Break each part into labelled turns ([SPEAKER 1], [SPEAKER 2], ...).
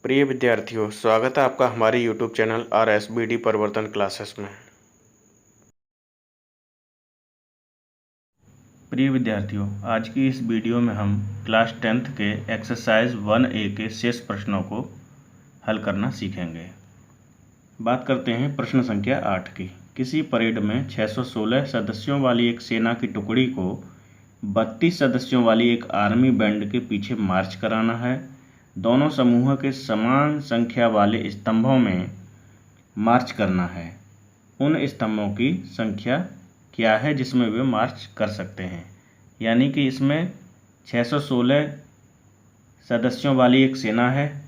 [SPEAKER 1] प्रिय विद्यार्थियों, स्वागत है आपका हमारे YouTube चैनल RSBD परिवर्तन क्लासेस में।
[SPEAKER 2] प्रिय विद्यार्थियों, आज की इस वीडियो में हम क्लास 10th के एक्सरसाइज 1A के शेष प्रश्नों को हल करना सीखेंगे। बात करते हैं प्रश्न संख्या 8 की। किसी परेड में 616 सदस्यों वाली एक सेना की टुकड़ी को 32 सदस्यों वाली एक आर्मी बैंड के पीछे मार्च कराना है। दोनों समूह के समान संख्या वाले स्तंभों में मार्च करना है। उन स्तंभों की संख्या क्या है जिसमें वे मार्च कर सकते हैं। यानी कि इसमें 616 सदस्यों वाली एक सेना है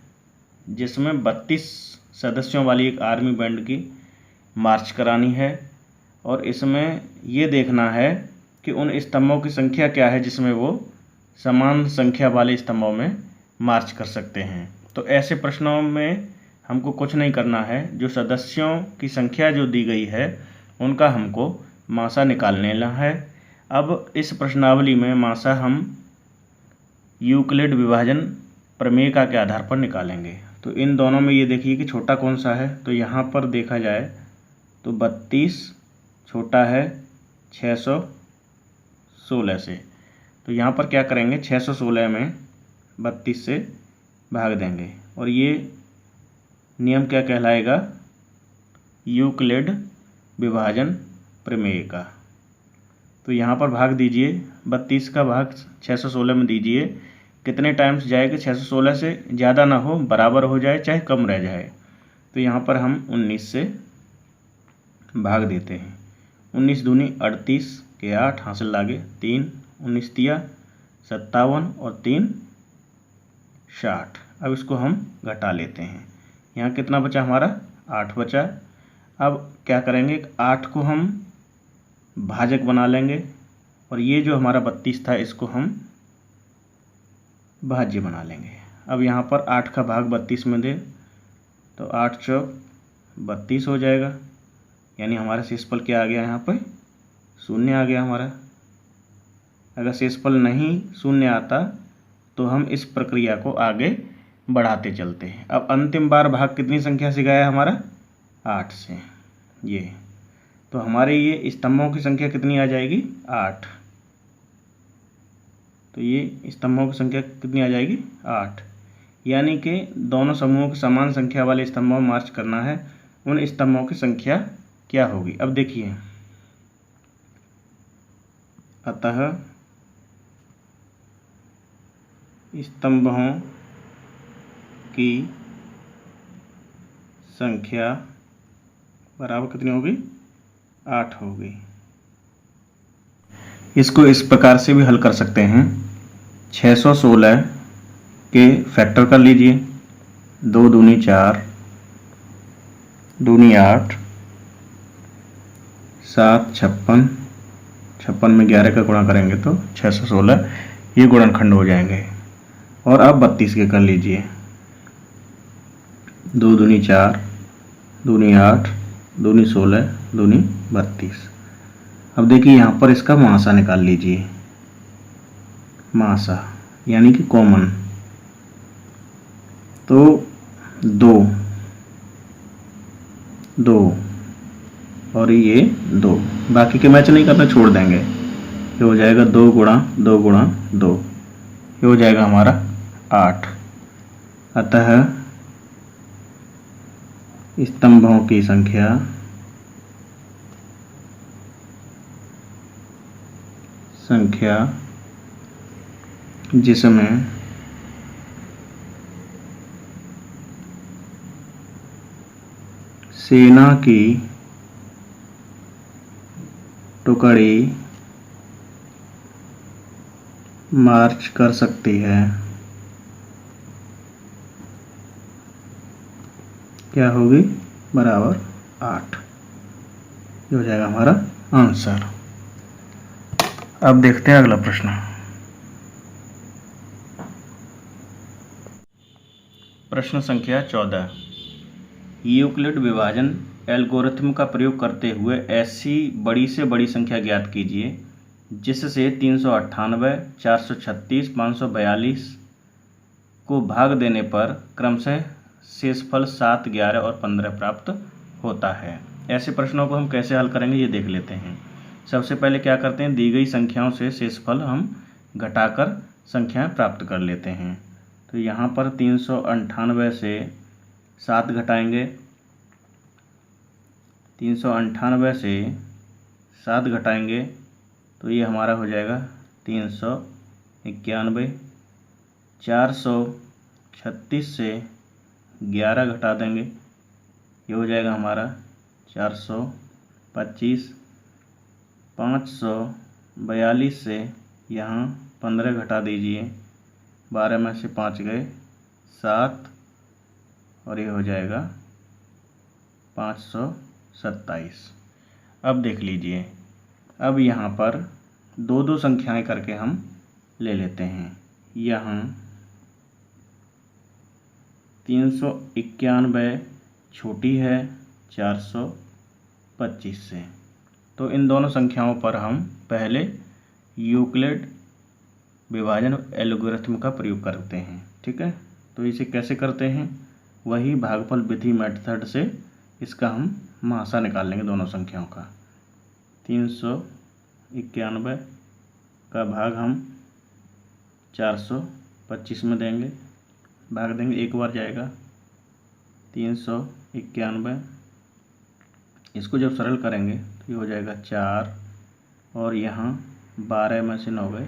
[SPEAKER 2] जिसमें 32 सदस्यों वाली एक आर्मी बैंड की मार्च करानी है, और इसमें ये देखना है कि उन स्तंभों की संख्या क्या है जिसमें वो समान संख्या वाले स्तंभों में मार्च कर सकते हैं। तो ऐसे प्रश्नों में हमको कुछ नहीं करना है, जो सदस्यों की संख्या जो दी गई है उनका हमको मासा निकालना है। अब इस प्रश्नावली में मासा हम यूक्लिड विभाजन प्रमेय के आधार पर निकालेंगे। तो इन दोनों में ये देखिए कि छोटा कौन सा है। तो यहाँ पर देखा जाए तो 32 छोटा है 616 से। तो यहाँ पर क्या करेंगे, 616 में 32 से भाग देंगे, और ये नियम क्या कहलाएगा, यूक्लिड विभाजन प्रमेय का। तो यहाँ पर भाग दीजिए, 32 का भाग 616 में दीजिए। कितने टाइम्स जाएगा, 616 से ज़्यादा ना हो, बराबर हो जाए चाहे कम रह जाए। तो यहाँ पर हम 19 से भाग देते हैं। 19 दूनी 38 के 8 हासिल लागे 3, 19 तिया 57 और 3 60। अब इसको हम घटा लेते हैं। यहाँ कितना बचा हमारा, 8 बचा। अब क्या करेंगे, 8 को हम भाजक बना लेंगे, और ये जो हमारा 32 था इसको हम भाज्य बना लेंगे। अब यहाँ पर 8 का भाग 32 में दे तो 8 चौक 32 हो जाएगा। यानी हमारा शेषफल क्या आ गया, यहाँ पर 0 आ गया हमारा। अगर शेषफल नहीं 0 आता तो हम इस प्रक्रिया को आगे बढ़ाते चलते हैं। अब अंतिम बार भाग कितनी संख्या से गया है हमारा, 8 से। ये तो हमारे ये स्तंभों की संख्या कितनी आ जाएगी, 8। तो ये स्तंभों की संख्या कितनी आ जाएगी, 8। यानी कि दोनों समूहों की समान संख्या वाले स्तंभों में मार्च करना है। उन स्तंभों की संख्या क्या होगी, अब देखिए। अतः स्तंभों की संख्या बराबर कितनी होगी, 8 होगी। इसको इस प्रकार से भी हल कर सकते हैं। 616 के फैक्टर कर लीजिए, 2 दूनी 4, दूनी 8, 7 56, 56 में 11 का गुणा करेंगे तो 616 ये गुणनखंड हो जाएंगे। और अब 32 के कर लीजिए, 2 दूनी 4, दूनी 8, दूनी 16, दूनी 32। अब देखिए यहाँ पर इसका मासा निकाल लीजिए, मासा यानी कि कॉमन। तो 2 2 और ये 2, बाकी के मैच नहीं करना, छोड़ देंगे। ये हो जाएगा 2 गुणा 2 गुणा 2, ये हो जाएगा हमारा 8। अतः स्तंभों की संख्या जिसमें सेना की टुकड़ी मार्च कर सकती है, क्या होगी, बराबर 8। ये हो जाएगा हमारा आंसर। अब देखते हैं अगला प्रश्न। प्रश्न संख्या 14। यूक्लिड विभाजन एल्गोरिथम का प्रयोग करते हुए ऐसी बड़ी से बड़ी संख्या ज्ञात कीजिए जिससे 398, 436, 542 को भाग देने पर क्रमशः शेषफल 7, 11 और 15 प्राप्त होता है। ऐसे प्रश्नों को हम कैसे हल करेंगे ये देख लेते हैं। सबसे पहले क्या करते हैं, दी गई संख्याओं से शेषफल हम घटाकर संख्याएं प्राप्त कर लेते हैं। तो यहाँ पर 398 से 7 घटाएंगे, 398 से 7 घटाएंगे तो ये हमारा हो जाएगा 391। 436 से 11 घटा देंगे, ये हो जाएगा हमारा 425। 542 से यहाँ 15 घटा दीजिए, 12 में से 5 गए 7 और ये हो जाएगा 527। अब देख लीजिए, अब यहाँ पर दो दो संख्याएं करके हम ले लेते हैं। यहाँ 391 छोटी है 425 से, तो इन दोनों संख्याओं पर हम पहले यूक्लिड विभाजन एल्गोरिथम का प्रयोग करते हैं। ठीक है, तो इसे कैसे करते हैं, वही भागफल विधि मेथड से इसका हम महासा निकाल लेंगे दोनों संख्याओं का। 391 का भाग हम 425 में देंगे, भाग देंगे, एक बार जाएगा 391। इसको जब सरल करेंगे तो ये हो जाएगा 4 और यहाँ 12 में से 9 गए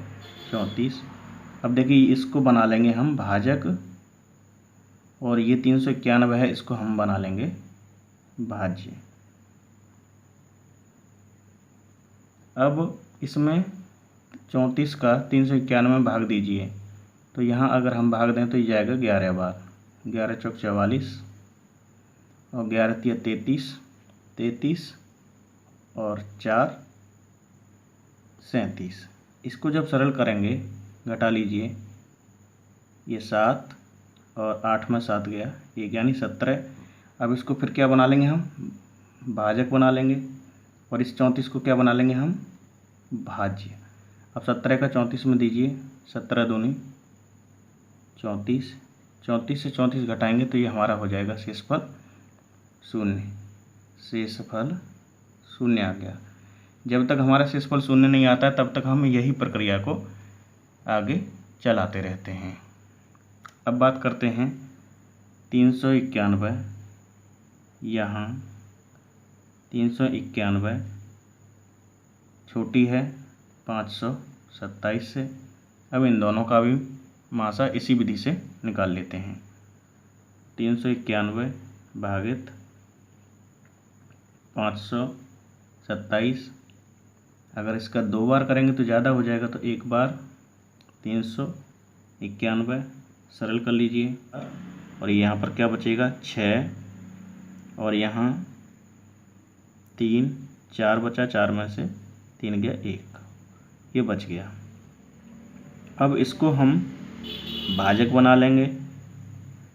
[SPEAKER 2] 34। अब देखिए इसको बना लेंगे हम भाजक, और ये 391 है, इसको हम बना लेंगे भाज्य। अब इसमें 34 का 391 में भाग दीजिए, तो यहाँ अगर हम भाग दें तो ये जाएगा 11 बार, 11 चौक 44 और 11 तिया 33, 33 और 4 37। इसको जब सरल करेंगे, घटा लीजिए, ये 7 और 8 में 7 गया, ये यानी 17। अब इसको फिर क्या बना लेंगे हम, भाजक बना लेंगे, और इस 34 को क्या बना लेंगे हम, भाज्य। अब 17 का 34 में दीजिए, 17 दूनी 34, 34 से 34 घटाएंगे तो ये हमारा हो जाएगा शेषफल 0। शेषफल 0 आ गया। जब तक हमारा शेषफल 0 नहीं आता है तब तक हम यही प्रक्रिया को आगे चलाते रहते हैं। अब बात करते हैं 391, यहाँ 391 छोटी है 527 से। अब इन दोनों का भी मासा इसी विधि से निकाल लेते हैं। 391 भागित 527, अगर इसका 2 बार करेंगे तो ज़्यादा हो जाएगा, तो एक बार 391 सरल कर लीजिए, और यहाँ पर क्या बचेगा 6 और यहाँ 3, 4 बचा, 4 में से 3 गया 1, ये बच गया। अब इसको हम भाजक बना लेंगे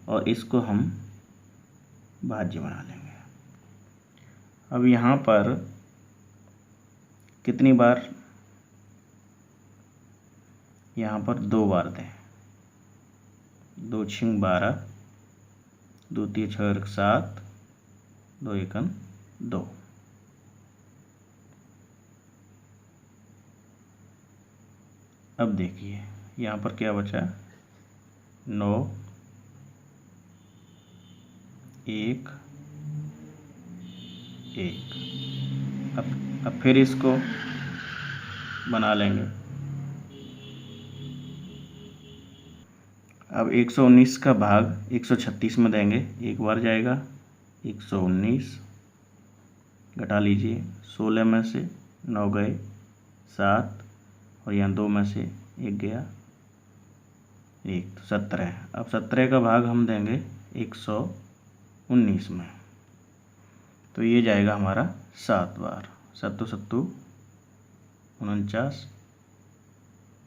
[SPEAKER 2] और इसको हम भाज्य बना लेंगे। अब यहाँ पर कितनी बार, यहाँ पर 2 बार दें, 2 छिंग 12, 2 तिया 6 7, 2 एकन 2। अब देखिए यहाँ पर क्या बचा, 9, 1, 1। अब फिर इसको बना लेंगे। अब 119 का भाग 136 में देंगे, एक बार जाएगा 119, घटा लीजिए, 16 में से 9 गए 7 और यहाँ 2 में से 1 गया 1, तो 17। अब 17 का भाग हम देंगे 119 में, तो ये जाएगा हमारा 7 बार, 7 7 49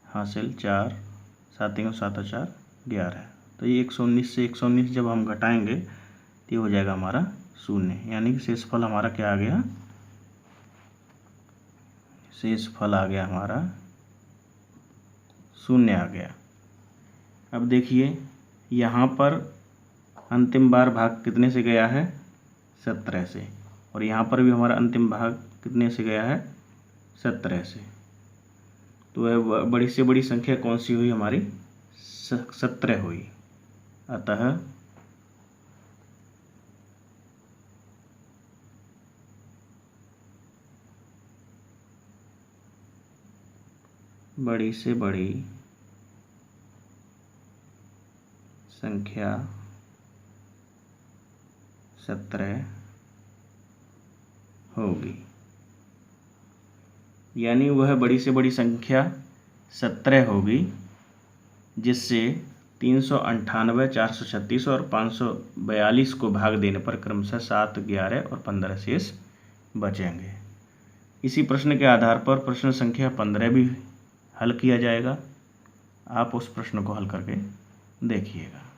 [SPEAKER 2] हासिल 4, 7 7 4 11। तो ये 119 से 119 जब हम घटाएंगे तो ये हो जाएगा हमारा 0, यानी कि शेषफल हमारा क्या आ गया, शेषफल आ गया हमारा 0 आ गया। अब देखिए यहाँ पर अंतिम बार भाग कितने से गया है? 17 से। और यहाँ पर भी हमारा अंतिम भाग कितने से गया है? 17 से। तो वह बड़ी से बड़ी संख्या कौन सी हुई हमारी? 17 हुई। अतः बड़ी से बड़ी संख्या 17 होगी। यानी वह बड़ी से बड़ी संख्या 17 होगी जिससे 398, 436 और 542 को भाग देने पर क्रमशः 7, 11 और 15 शेष बचेंगे। इसी प्रश्न के आधार पर प्रश्न संख्या 15 भी हल किया जाएगा। आप उस प्रश्न को हल करके देखिएगा।